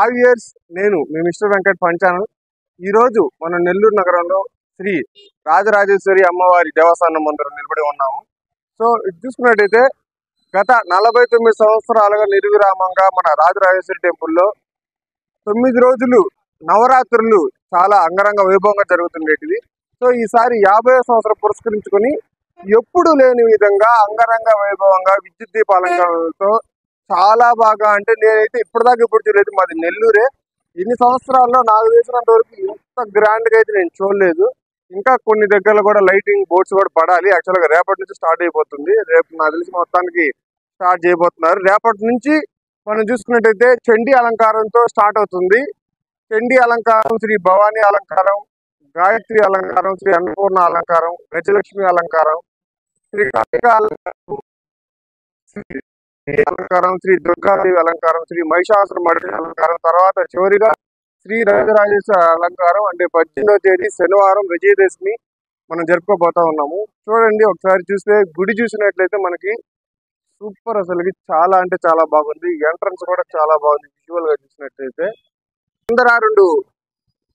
Hi years, నేను మీ mister Venkat పంచానల్. ఈరోజు మన నెల్లూరు నగరంలో శ్రీ రాజరాజేశ్వరి అమ్మవారి దేవస్థానం ముందర నిలబడి ఉన్నాము. సో ఇది చూసుకున్నట్టయితే గత 49 సంవత్సరాలుగా నిర్విరామంగా మన రాజరాజేశ్వరి టెంపుల్లో 9 రోజులు నవరాత్రులు చాలా అంగరంగ వైభవంగా జరుగుతుండేటివి. సో ఈసారి 50వ సంవత్సరం పురస్కరించుకొని ఎప్పుడు లేని విధంగా అంగరంగ వైభవంగా విద్యుత్ దీపాలంకరణలతో చాలా బాగా, అంటే నేనైతే ఇప్పటిదాకా ఇప్పుడు చూడలేదు. మాది నెల్లూరే. ఇన్ని సంవత్సరాల్లో నాకు తెలిసినంత వరకు ఇంత గ్రాండ్ గా అయితే నేను చూడలేదు. ఇంకా కొన్ని దగ్గరలో కూడా లైటింగ్ బోర్డ్స్ కూడా పడాలి. యాక్చువల్గా రేపటి నుంచి స్టార్ట్ అయిపోతుంది. రేపు నాకు తెలిసి మొత్తానికి స్టార్ట్ చేయబోతున్నారు. రేపటి నుంచి మనం చూసుకున్నట్టయితే చండీ అలంకారంతో స్టార్ట్ అవుతుంది. చండీ అలంకారం, శ్రీ భవానీ అలంకారం, గాయత్రి అలంకారం, శ్రీ అన్నపూర్ణ అలంకారం, గజలక్ష్మి అలంకారం, శ్రీ కాళిక అలంకారం, అలంకారం, శ్రీ దుర్గాదేవి అలంకారం, శ్రీ మహిషాసురమర్దిని అలంకారం, తర్వాత చివరిగా శ్రీ రాజరాజేశ్వరి అలంకారం. అంటే 18వ తేదీ శనివారం విజయదశమి మనం జరుపుకోబోతా ఉన్నాము. చూడండి, ఒకసారి చూస్తే గుడి చూసినట్లయితే మనకి సూపర్, అసలుకి చాలా అంటే చాలా బాగుంది. ఎంట్రన్స్ కూడా చాలా బాగుంది. విజువల్ గా చూసినట్లయితే ముందర 2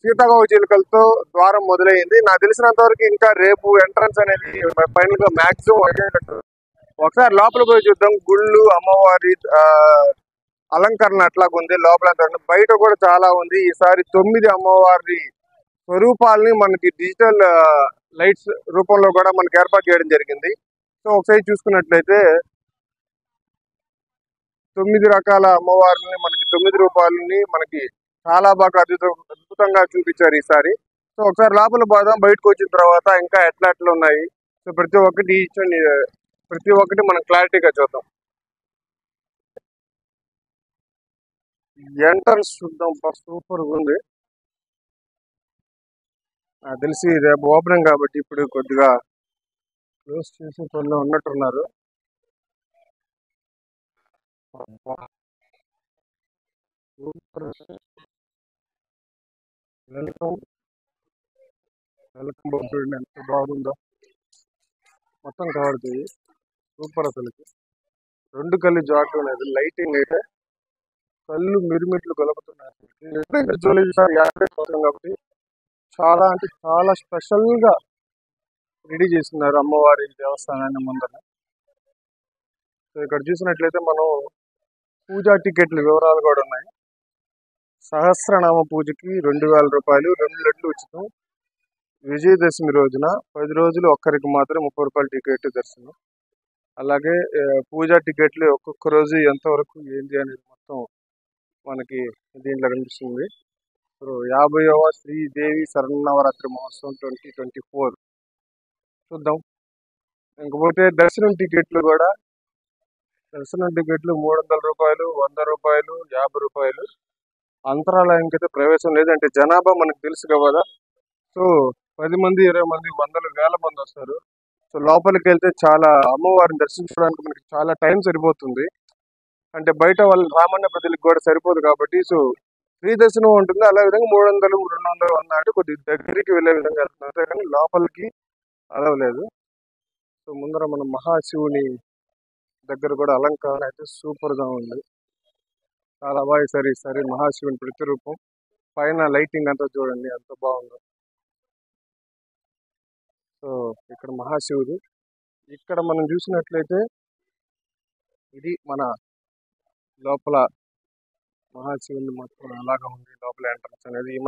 సీతాకోక చిలుకలతో ద్వారం మొదలైంది. నాకు తెలిసినంత వరకు ఇంకా రేపు ఎంట్రన్స్ అనేది ఫైనల్ గా మాక్సిమం అయ్యేటట్టు. ఒకసారి లోపల పోయి చూద్దాం. గుళ్ళు, అమ్మవారి అలంకరణ అట్లాగుంది. లోపల బయట కూడా చాలా ఉంది. ఈసారి 9 అమ్మవారి స్వరూపాలని మనకి డిజిటల్ లైట్స్ రూపంలో కూడా మనకి ఏర్పాటు చేయడం జరిగింది. సో ఒకసారి చూసుకున్నట్లయితే 9 రకాల అమ్మవారిని మనకి 9 రూపాయలని మనకి చాలా బాగా అద్భుతంగా చూపించారు ఈసారి. సో ఒకసారి లోపల పోదాం. బయటకు వచ్చిన తర్వాత ఇంకా ఎట్లా ఉన్నాయి. సో ప్రతి ఒక్కటి మనం క్లారిటీగా చూద్దాం. ఎంట్రన్స్ చూద్దాం. సూపర్ ఉంది. నాకు తెలిసి రేపు ఓపెనింగ్ కాబట్టి ఇప్పుడు కొద్దిగా క్లోజ్ చేసి పనిలో ఉన్నట్టున్నారు. వెల్కమ్ వెల్కమ్ చూడండి ఎంత బాగుందో. మొత్తం కవడుతుంది. సూపర్ అసలుకి. 2 కళ్ళు జాగ్రత్త లేదు. లైటింగ్ అయితే కళ్ళు మిరుమిట్లు కలుపుతున్నాయి. కాబట్టి చాలా అంటే చాలా స్పెషల్ గా రెడీ చేస్తున్నారు అమ్మవారి దేవస్థానాన్ని ముందర. సో ఇక్కడ చూసినట్లయితే మనం పూజా టికెట్ల వివరాలు కూడా ఉన్నాయి. సహస్రనామ పూజకి 2000 రూపాయలు, 2 లడ్లు ఉచితం. విజయదశమి రోజున 10 రోజులు ఒక్కరికి మాత్రం 30 రూపాయల టికెట్ దర్శనం. అలాగే పూజా టికెట్లు ఒక్కొక్క రోజు ఎంతవరకు ఏంటి అనేది మొత్తం మనకి దీంట్లో కనిపిస్తుంది. సో 50వ శ్రీదేవి శరన్నవరాత్రి మహోత్సవం 2024 చూద్దాం. ఇంకపోతే దర్శనం టికెట్లు 300 రూపాయలు, 100 రూపాయలు, 50 రూపాయలు. అంతరాలయంకి అయితే ప్రవేశం లేదంటే జనాభా మనకు తెలుసు కదా. సో 10 మంది, 20 మంది, వందలు, వేల మంది వస్తారు. సో లోపలికి వెళ్తే చాలా అమ్మవారిని దర్శించడానికి మనకి చాలా టైం సరిపోతుంది. అంటే బయట వాళ్ళు సామాన్య ప్రజలకు కూడా సరిపోదు కాబట్టి సో ఫ్రీ దర్శనం ఉంటుంది. అలా విధంగా 300, 200, 100 అంటే కొద్దిగా దగ్గరికి వెళ్ళే విధంగా వెళ్తున్నారు. కానీ లోపలికి అలవలేదు. సో ముందర మన మహాశివుని దగ్గర కూడా అలంకరణ అయితే సూపర్ గా ఉంది. చాలా బాగా ఈసారి మహాశివుని ప్రతిరూపం. పైన లైటింగ్ అంతా చూడండి ఎంత బాగుందో. సో ఇక్కడ మహాశివుడు. ఇక్కడ మనం చూసినట్లయితే ఇది మన లోపల మహాశివుని మొత్తం అలాగా ఉంది. లోపల ఎంట్రన్స్ అనేది ఈ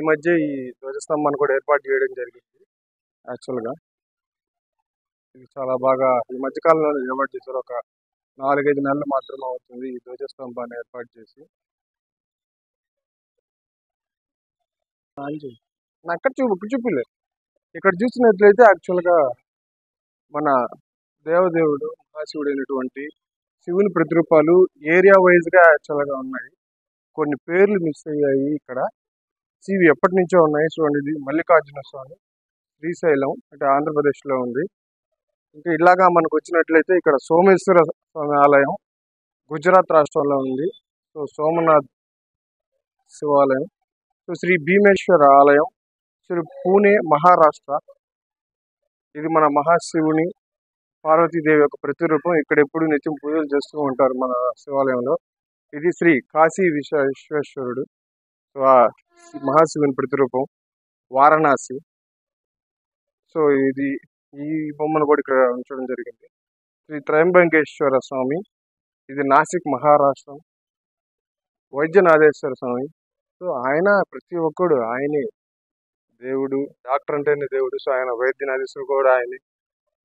మధ్య ఈ ధ్వజస్తంభాన్ని కూడా ఏర్పాటు చేయడం జరిగింది. యాక్చువల్గా ఇది చాలా బాగా ఈ మధ్య కాలంలో ఏర్పాటు చేశారు. ఒక 4-5 నెలలు మాత్రమే అవుతుంది ఈ ధ్వజస్తంభాన్ని ఏర్పాటు చేసి. అక్కడ చూపిలే. ఇక్కడ చూసినట్లయితే యాక్చువల్గా మన దేవదేవుడు మహాశివుడు అయినటువంటి శివుని ప్రతిరూపాలు ఏరియా వైజ్ గా యాక్చువల్గా ఉన్నాయి. కొన్ని పేర్లు మిస్ అయ్యాయి ఇక్కడ. ఇవి ఎప్పటి నుంచో ఉన్నాయి. చూడండి, ఇది మల్లికార్జున స్వామి, శ్రీశైలం అంటే ఆంధ్రప్రదేశ్ లో ఉంది. ఇంకా ఇలాగా మనకు వచ్చినట్లయితే ఇక్కడ సోమేశ్వర స్వామి ఆలయం గుజరాత్ రాష్ట్రంలో ఉంది. సో సోమనాథ్ శివాలయం. సో శ్రీ భీమేశ్వర ఆలయం శ్రీ పూణే మహారాష్ట్ర. ఇది మన మహాశివుని పార్వతీదేవి యొక్క ప్రతిరూపం. ఇక్కడ ఎప్పుడు నిత్యం పూజలు చేస్తూ ఉంటారు మన శివాలయంలో. ఇది శ్రీ కాశీ విశ్వేశ్వరుడు, సో ఆ మహాశివుని ప్రతిరూపం, వారణాసి. సో ఇది ఈ బొమ్మను కూడా ఇక్కడ ఉంచడం జరిగింది. శ్రీ త్రయంబకేశ్వర స్వామి, ఇది నాసిక్ మహారాష్ట్రం. వైద్యనాథేశ్వర స్వామి, సో ఆయన ప్రతి ఒక్కడు ఆయనే దేవుడు, డాక్టర్ అంటేనే దేవుడు. సో ఆయన వైద్యనాథేశ్వరుడు కూడా ఆయనే,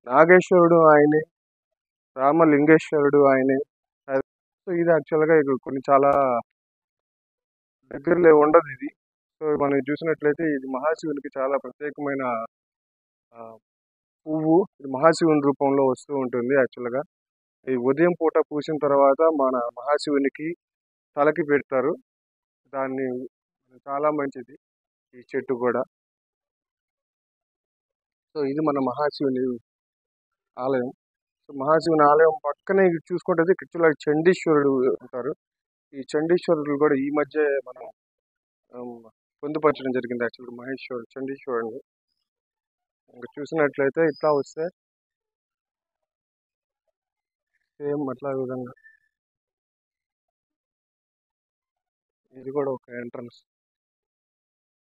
నాగేశ్వరుడు ఆయనే, రామలింగేశ్వరుడు ఆయనే. సో ఇది యాక్చువల్గా ఇక్కడ కొన్ని చాలా దగ్గరలో ఉండదు ఇది. సో మనం చూసినట్లయితే ఇది మహాశివునికి చాలా ప్రత్యేకమైన పువ్వు. ఇది మహాశివుని రూపంలో వస్తూ ఉంటుంది. యాక్చువల్గా ఈ ఉదయం పూట పూసిన తర్వాత మన మహాశివునికి తలకి పెడతారు. దాన్ని చాలా మంచిది ఈ చెట్టు కూడా. సో ఇది మన మహాశివుని ఆలయం. సో మహాశివుని ఆలయం పక్కనే చూసుకుంటే యాక్చువల్గా చండీశ్వరుడు ఉంటారు. ఈ చండీశ్వరుడు కూడా ఈ మధ్య మనం పొందుపరచడం జరిగింది. యాక్చువల్గా చండీశ్వరుడిని ఇంకా చూసినట్లయితే ఇట్లా వస్తే సేమ్ అట్లా విధంగా ఇది కూడా ఒక ఎంట్రన్స్.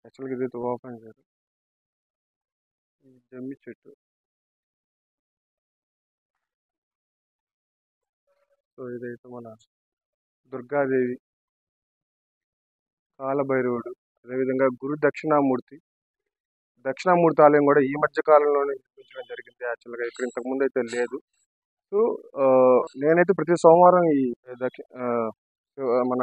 యాక్చువల్గా ఇది ఓపెన్ చేయరు. జమ్మి చెట్టు. సో ఇదైతే మన దుర్గాదేవి, కాలభైరవుడు, అదేవిధంగా గురు దక్షిణామూర్తి ఆలయం కూడా ఈ మధ్య కాలంలోనే నిర్మించడం జరిగింది. యాక్చువల్గా ఇక్కడ ఇంతకుముందు అయితే లేదు. సో నేనైతే ప్రతి సోమవారం ఈ మన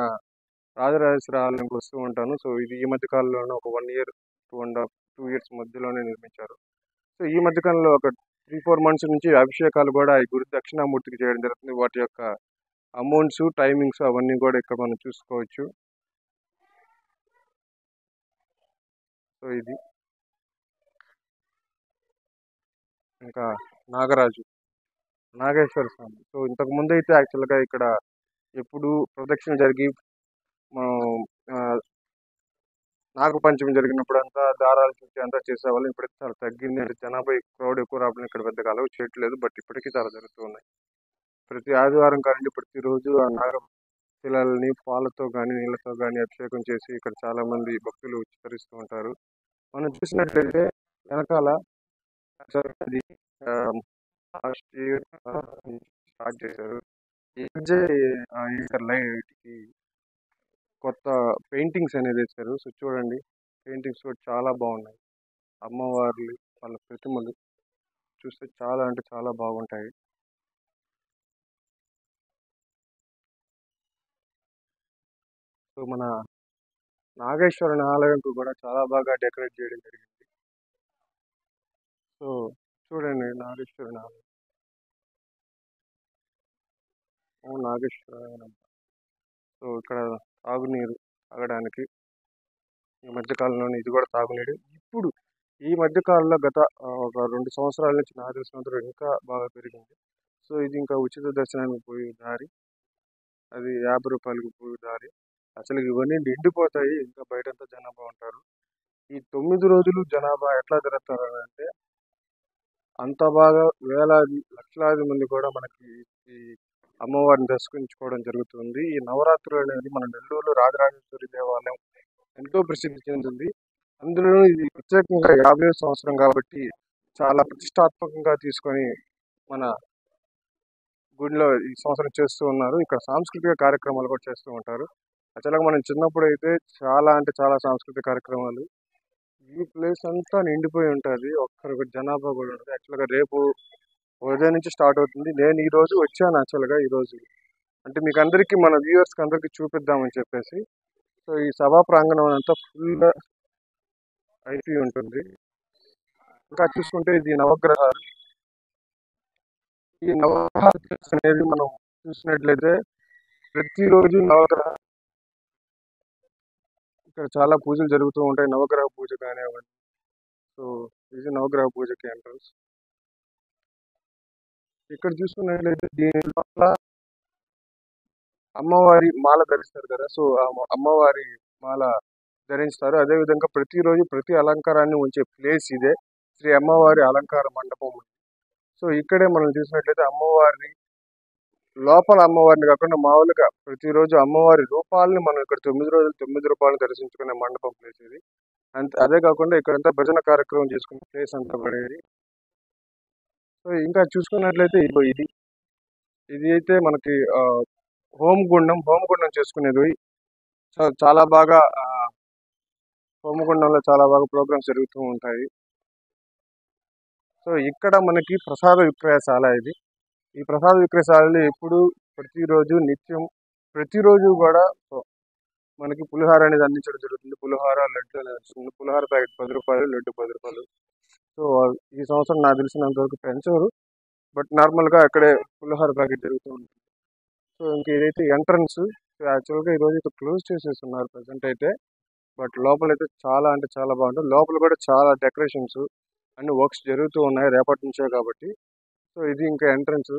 రాజరాజేశ్వరి ఆలయంకి వస్తూ ఉంటాను. సో ఇది ఈ మధ్య కాలంలోనే ఒక 1 year 2.5 years మధ్యలోనే నిర్మించారు. సో ఈ మధ్య కాలంలో ఒక 3-4 months నుంచి అభిషేకాలు కూడా ఈ గురు దక్షిణామూర్తికి చేయడం జరుగుతుంది. వాటి యొక్క అమౌంట్స్, టైమింగ్స్ అవన్నీ కూడా ఇక్కడ మనం చూసుకోవచ్చు. సో ఇది ఇంకా నాగేశ్వర స్వామి. సో ఇంతకు ముందు అయితే యాక్చువల్గా ఇక్కడ ఎప్పుడు ప్రదక్షిణ జరిగి మనం నాగపంచమి జరిగినప్పుడు అంతా దారాలు చుట్టి అంతా చేసేవాళ్ళం. ఇప్పటికి చాలా తగ్గింది. అంటే జనాభా క్రౌడ్ ఎక్కువ రావడం ఇక్కడ పెద్దగా అలవ్ చేయట్లేదు. బట్ ఇప్పటికీ చాలా జరుగుతూ ఉన్నాయి. ప్రతి ఆదివారం కానీ ప్రతిరోజు ఆ నాగ పిల్లల్ని పాలతో కానీ నీళ్ళతో కానీ అభిషేకం చేసి ఇక్కడ చాలా మంది భక్తులు ఉచ్చరిస్తూ ఉంటారు. మనం చూసినట్లయితే వెనకాల అది లాస్ట్ ఇయర్ స్టార్ట్ చేశారు. ఈ మధ్య లైట్కి కొత్త పెయింటింగ్స్ అనేది వేశారు. సో చూడండి, పెయింటింగ్స్ కూడా చాలా బాగున్నాయి. అమ్మవార్లు వాళ్ళ ప్రతిమలు చూస్తే చాలా అంటే చాలా బాగుంటాయి. సో మన నాగేశ్వరుని ఆలయంకు కూడా చాలా బాగా డెకరేట్ చేయడం జరిగింది. సో చూడండి, నాగేశ్వరుని ఆలయం, నాగేశ్వర. సో ఇక్కడ తాగునీరు తాగడానికి ఈ మధ్యకాలంలోనే ఇది కూడా తాగునీరు. ఇప్పుడు ఈ మధ్యకాలంలో గత ఒక 2 సంవత్సరాల నుంచి నాకు తెలిసినంత ఇంకా బాగా పెరిగింది. సో ఇది ఇంకా ఉచిత దర్శనానికి పోయే దారి, అది 50 రూపాయలకి పోయే దారి. అసలు ఇవన్నీ నిండిపోతాయి. ఇంకా బయటంతా జనాభా ఉంటారు. ఈ 9 రోజులు జనాభా ఎట్లా తిరుగుతారు అంటే అంత బాగా వేలాది లక్షలాది మంది కూడా మనకి ఈ అమ్మవారిని దర్శించుకోవడం జరుగుతుంది. ఈ నవరాత్రులు అనేది మన నెల్లూరులో రాజరాజేశ్వరి దేవాలయం ఎంతో ప్రసిద్ధి చెందింది. అందులో ఇది ప్రత్యేకంగా 50వ సంవత్సరం కాబట్టి చాలా ప్రతిష్టాత్మకంగా తీసుకొని మన గుడిలో ఈ సంవత్సరం చేస్తూ ఉన్నారు. ఇక్కడ సాంస్కృతిక కార్యక్రమాలు కూడా చేస్తూ ఉంటారు. యాక్చువల్గా మనం చిన్నప్పుడు అయితే చాలా అంటే చాలా సాంస్కృతిక కార్యక్రమాలు, ఈ ప్లేస్ అంతా నిండిపోయి ఉంటుంది. ఒక్కరికి జనాభా కూడా ఉంటుంది. యాక్చువల్గా రేపు ఉదయం నుంచి స్టార్ట్ అవుతుంది. నేను ఈ రోజు వచ్చాను. యాక్చువల్గా ఈరోజు అంటే మీకు అందరికీ, మన వ్యూవర్స్కి అందరికీ చూపిద్దామని చెప్పేసి. సో ఈ సభా ప్రాంగణం అంతా ఫుల్గా అయిపోయి ఉంటుంది. ఇంకా చూసుకుంటే ఇది నవగ్రహాలు. ఈ నవగ్రహాలు అనేది మనం చూసినట్లయితే ప్రతిరోజు నవగ్రహాలు ఇక్కడ చాలా పూజలు జరుగుతూ ఉంటాయి. నవగ్రహ పూజ కానివ్వండి. సో ఇది నవగ్రహ పూజకి ఎంట్రన్స్. ఇక్కడ చూసుకున్నట్లయితే దీని లోపల అమ్మవారి మాల ధరిస్తారు కదా. సో అమ్మవారి మాల ధరిస్తారు. అదేవిధంగా ప్రతిరోజు ప్రతి అలంకారాన్ని ఉంచే ప్లేస్ ఇదే, శ్రీ అమ్మవారి అలంకార మండపం. సో ఇక్కడే మనం చూసినట్లయితే అమ్మవారిని లోపల అమ్మవారిని కాకుండా మామూలుగా ప్రతిరోజు అమ్మవారి రూపాలని మనం ఇక్కడ 9 రోజులు 9 రూపాయలు దర్శించుకునే మండపం ప్లేస్ ఇది. అంతే, అదే కాకుండా ఇక్కడంతా భజన కార్యక్రమం చేసుకునే ప్లేస్ అంతా పడేది. సో ఇంకా చూసుకున్నట్లయితే ఇదిగో ఇది అయితే మనకి హోమగుండం చేసుకునేది. చాలా బాగా హోమగుండంలో చాలా బాగా ప్రోగ్రామ్స్ జరుగుతూ ఉంటాయి. సో ఇక్కడ మనకి ప్రసాద విక్రయశాల ఇది. ఈ ప్రసాద విక్రయశాలలో ఎప్పుడు ప్రతిరోజు నిత్యం ప్రతిరోజు కూడా మనకి పులిహార అనేది అందించడం జరుగుతుంది. పులిహార లడ్డు అనేది వస్తుంది. పులిహార ప్యాకెట్ 10 రూపాయలు, లడ్డు 10 రూపాయలు. సో ఈ సంవత్సరం నాకు తెలిసినంత వరకు పెంచరు, బట్ నార్మల్గా అక్కడే పులిహార ప్యాకెట్ జరుగుతూ ఉంటుంది. సో ఇంక ఇదైతే ఎంట్రన్స్. యాక్చువల్గా ఈ రోజు అయితే క్లోజ్ చేసేస్తున్నారు ప్రజెంట్ అయితే, బట్ లోపల అయితే చాలా అంటే చాలా బాగుంటుంది. లోపల కూడా చాలా డెకరేషన్స్ అన్ని వర్క్స్ జరుగుతూ ఉన్నాయి రేపటి నుంచే కాబట్టి. సో ఇది ఇంకా ఎంట్రన్స్.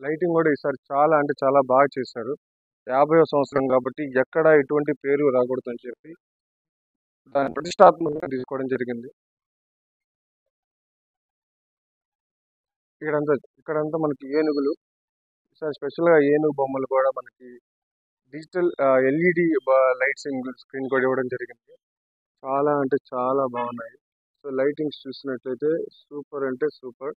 లైటింగ్ కూడా ఈసారి చాలా అంటే చాలా బాగా చేశారు. 50వ సంవత్సరం కాబట్టి ఎక్కడ ఎటువంటి పేరు రాకూడదని చెప్పి దాన్ని ప్రతిష్టాత్మకంగా తీసుకోవడం జరిగింది. ఇక్కడంతా మనకి ఏనుగులు, ఈసారి స్పెషల్గా ఏనుగు బొమ్మలు కూడా మనకి డిజిటల్ ఎల్ఈడి లైట్స్ స్క్రీన్ కూడా ఇవ్వడం జరిగింది. చాలా అంటే చాలా బాగున్నాయి. సో లైటింగ్స్ చూసినట్లయితే సూపర్ అంటే సూపర్.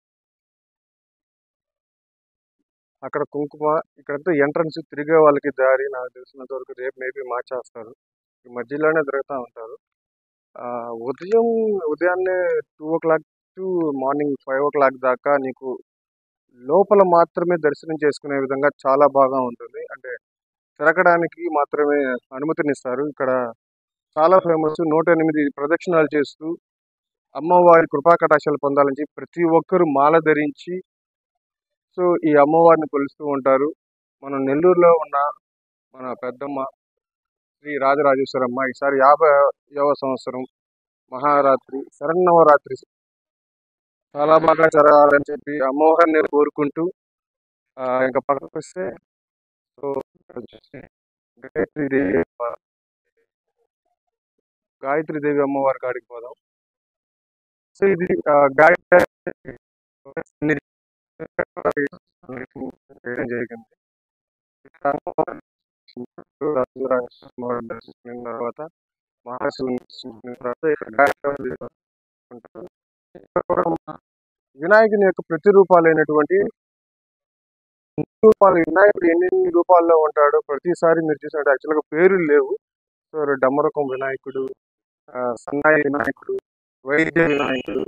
అక్కడ కుంకుమ, ఇక్కడంతా ఎంట్రన్స్, తిరిగే వాళ్ళకి దారి నాకు తెలిసినంత వరకు రేపు మేబీ మార్చేస్తారు. ఈ మధ్యలోనే తిరుగుతూ ఉంటారు. ఉదయాన్నే 2 o'clock టు మార్నింగ్ 5 o'clock దాకా నీకు లోపల మాత్రమే దర్శనం చేసుకునే విధంగా చాలా బాగా ఉంటుంది. అంటే తిరగడానికి మాత్రమే అనుమతినిస్తారు. ఇక్కడ చాలా ఫేమస్. 108 ప్రదక్షిణాలు చేస్తూ అమ్మవారి కృపా కటాక్షాలు పొందాలని చెప్పి ప్రతి ఒక్కరు మాల ధరించి సో ఈ అమ్మవారిని కొలుస్తూ ఉంటారు. మనం నెల్లూరులో ఉన్న మన పెద్దమ్మ శ్రీ రాజరాజేశ్వరమ్మ ఈసారి 50వ సంవత్సరం మహారాత్రి శరన్నవరాత్రి చాలా బాగా జరగాలని చెప్పి అమ్మవారిని కోరుకుంటూ ఇంకా పక్కకు వస్తే సో గాయత్రీదేవి గాయత్రీదేవి అమ్మవారి కాడికి పోదాం. సో ఇది గాయత్రి చేయడం జరిగింది. దర్శించిన తర్వాత మహర్షులను దర్శించిన తర్వాత ఇక్కడ గాయత్రి ఉంటారు. వినాయకుని యొక్క ప్రతిరూపాలైనటువంటి రూపాలు, వినాయకుడు ఎన్ని రూపాల్లో ఉంటాడో ప్రతిసారి మీరు చూసినట్టు యాక్చువల్గా పేర్లు లేవు. సో డమ్మరకం వినాయకుడు, సన్నాయి వినాయకుడు, వైద్య వినాయకుడు,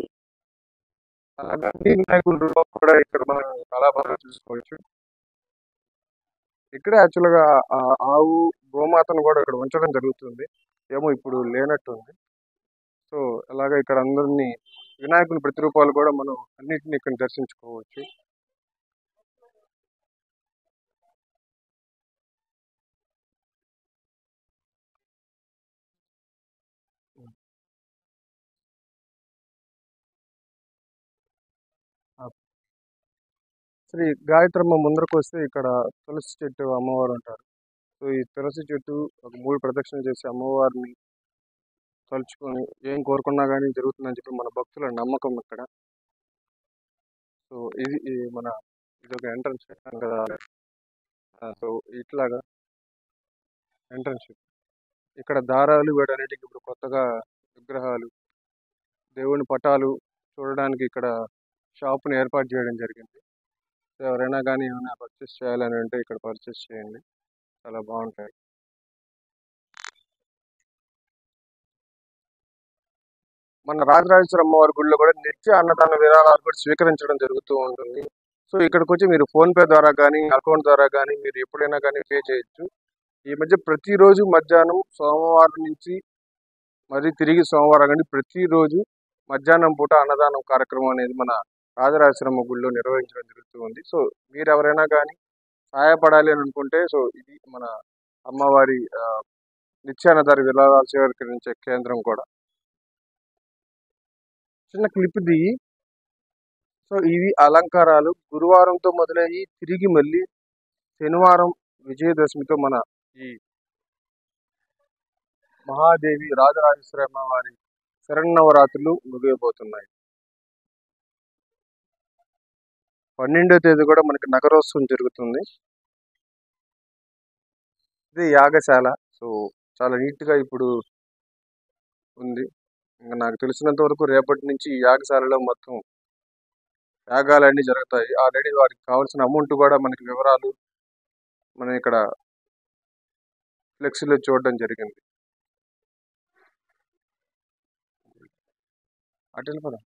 అలాగే వినాయకుడి రూపం కూడా ఇక్కడ మనం చాలా బాగా చూసుకోవచ్చు. ఇక్కడే యాక్చువల్గా ఆవు గోమాతను కూడా ఇక్కడ ఉంచడం జరుగుతుంది. ఏమో ఇప్పుడు లేనట్టుంది. సో అలాగే ఇక్కడ అందరినీ వినాయకుని ప్రతిరూపాలు కూడా మనం అన్నింటినీ ఇక్కడ దర్శించుకోవచ్చు. శ్రీ గాయత్రమ్మ ముందరకు వస్తే ఇక్కడ తులసి చెట్టు అమ్మవారు ఉంటారు. సో ఈ తులసి చెట్టు ఒక 3 ప్రదక్షిణలు చేసి అమ్మవారిని తలుచుకొని ఏం కోరుకున్నా కానీ జరుగుతుందని చెప్పి మన భక్తుల నమ్మకం ఇక్కడ. సో ఇది మన ఒక ఎంట్రన్స్ పెట్టాను కదా. సో ఇట్లాగా ఎంట్రన్స్ ఇక్కడ దారాలు వేయడానికి ఇప్పుడు కొత్తగా విగ్రహాలు, దేవుని పటాలు చూడడానికి ఇక్కడ షాప్ని ఏర్పాటు చేయడం జరిగింది. సో ఎవరైనా కానీ ఏమైనా పర్చేస్ చేయాలని అంటే ఇక్కడ పర్చేస్ చేయండి, చాలా బాగుంటాయి. మన రాజరాజేశ్వర అమ్మవారి గుడిలో కూడా నిత్య అన్నదాన విరాళాలు కూడా స్వీకరించడం జరుగుతూ ఉంటుంది. సో ఇక్కడికి వచ్చి మీరు ఫోన్పే ద్వారా కానీ అకౌంట్ ద్వారా కానీ మీరు ఎప్పుడైనా కానీ పే చేయొచ్చు. ఈ మధ్య ప్రతిరోజు మధ్యాహ్నం సోమవారం నుంచి మరి తిరిగి సోమవారం కానీ ప్రతిరోజు మధ్యాహ్నం పూట అన్నదానం కార్యక్రమం అనేది మన రాజరాజేశ్వరమ్మ గుడిలో నిర్వహించడం జరుగుతూ ఉంది. సో మీరు ఎవరైనా కానీ సహాయపడాలి అని అనుకుంటే సో ఇది మన అమ్మవారి నిత్యాన్నదారి విరాళాలు స్వీకరించే కేంద్రం కూడా. చిన్న క్లిప్ దిగి సో ఇవి అలంకారాలు గురువారంతో మొదలయ్యి తిరిగి మళ్ళీ శనివారం విజయదశమితో మన ఈ మహాదేవి రాజరాజేశ్వరమ్మ వారి శరన్నవరాత్రులు ముగియబోతున్నాయి. 12వ తేదీ కూడా మనకి నగరోత్సవం జరుగుతుంది. ఇది యాగశాల. సో చాలా నీట్ గా ఇప్పుడు ఉంది. ఇంకా నాకు తెలిసినంత వరకు రేపటి నుంచి ఈ యాగశాలలో మొత్తం యాగాలన్నీ జరుగుతాయి. ఆల్రెడీ వారికి కావాల్సిన అమౌంట్ కూడా మనకి వివరాలు మనం ఇక్కడ ఫ్లెక్సీలో చూడడం జరిగింది. అటు వెళ్ళిపోదాం.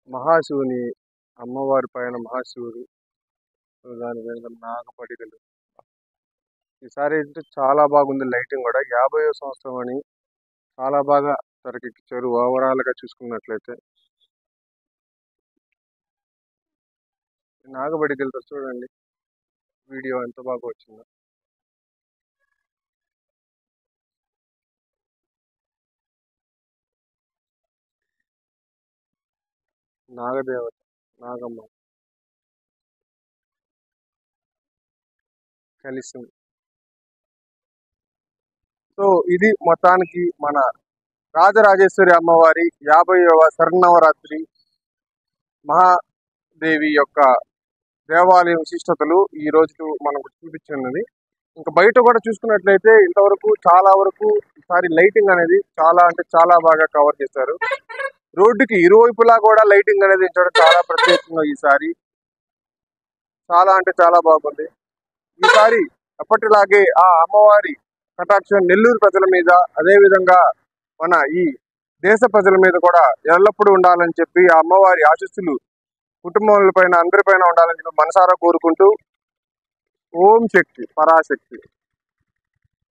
మహాశివుని అమ్మవారి పైన మహాశివుడు, దాని మీద నాగపడిగలు. ఈసారి అయితే చాలా బాగుంది లైటింగ్ కూడా. 50వ సంవత్సరం అని చాలా బాగా తెరకెక్కించారు ఓవరాల్ గా చూసుకున్నట్లయితే. నాగపడిగలతో చూడండి వీడియో ఎంత బాగా వచ్చిందో. నాగదేవత, నాగమ్మ కలిసి. సో ఇది మొత్తానికి మన రాజరాజేశ్వరి అమ్మవారి 50వ శరన్నవరాత్రి మహాదేవి యొక్క దేవాలయం విశిష్టతలు ఈ రోజు మనకు చూపించున్నది. ఇంకా బయట కూడా చూసుకున్నట్లయితే ఇంతవరకు చాలా వరకు ఈసారి లైటింగ్ అనేది చాలా అంటే చాలా బాగా కవర్ చేశారు. రోడ్డుకి ఇరువైపులా కూడా లైటింగ్ అనేది చూడడం చాలా ప్రత్యేకంగా ఈసారి చాలా అంటే చాలా బాగుంది. ఈసారి ఎప్పటిలాగే ఆ అమ్మవారి కటాక్షం నెల్లూరు ప్రజల మీద, అదే విధంగా మన ఈ దేశ ప్రజల మీద కూడా ఎల్లప్పుడూ ఉండాలని చెప్పి ఆ అమ్మవారి ఆశీస్సులు కుటుంబాల పైన అందరిపైన ఉండాలని చెప్పి మనసారా కోరుకుంటూ ఓం శక్తి పరాశక్తి.